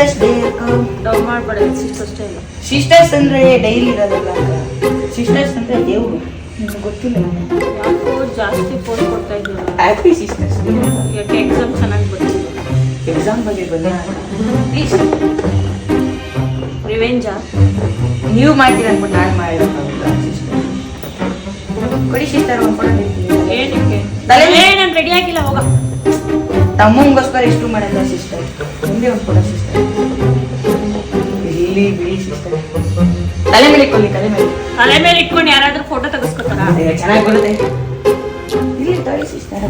Sisters day down ಮಾಡ್ಬೇಡ, sisters ಇಲ್ಲ. Sisters ಅಂದ್ರೆ ಡೈಲಿ ಇರೋದಲ್ಲ, ಸಿಸ್ಟರ್ಸ್ ಅಂದ್ರೆ ದೇವರು, ನಿಮ್ಗೆ ಗೊತ್ತಿಲ್ಲ. ಯಾಕೋ ಜಾಸ್ತಿ ಫೋನ್ ಕೊಡ್ತಾ ಇದ್ದೀವಿ. Happy sisters day. ಯಾಕೆ ಎಕ್ಸಾಮ್ ಚೆನ್ನಾಗಿ ಬರ್ತಿಲ್ಲ? ಎಕ್ಸಾಮ್ ಬಗ್ಗೆ ಬಂದ ಪ್ಲೀಸ್ ರಿವೆಂಜಾ? ನೀವು ಮಾಡ್ತೀರ ಅನ್ಬಿಟ್ಟು ನಾನು ಮಾಡಿರೋಕ್ಕಾಗಲ್ಲ. ಸಿಸ್ಟರ್ ಕೊಡಿ ಸಿಸ್ಟರ್, ಒಂದು ಕೊಡ ಏನಕ್ಕೆ? ನಾನು ರೆಡಿ ಆಗಿಲ್ಲ, ಹೋಗ. ತಮ್ಮಂಗೋಸ್ಕರ ಇಷ್ಟು ಮಾಡಿದ ಸಿಸ್ಟರ್, ನಿಮಗೆ ಒಂದು ಕೊಡ ಸಿಸ್ಟರ್. ಇಲ್ಲಿ ಬಿಡಿ ಸಿಸ್ಟರ್, ತಲೆ ಮೇಲೆ ಇಟ್ಕೊಳ್ಳಿ, ತಲೆ ಮೇಲೆ ಇಟ್ಕೊಂಡು ಯಾರಾದ್ರೂ ಫೋಟೋ ತೆಗೆಸ್ಕೊತಾರ? ಚೆನ್ನಾಗಿ ಬರುತ್ತೆ. ಇಲ್ಲಿ ತೊಳಿ ಸಿಸ್ಟರ್.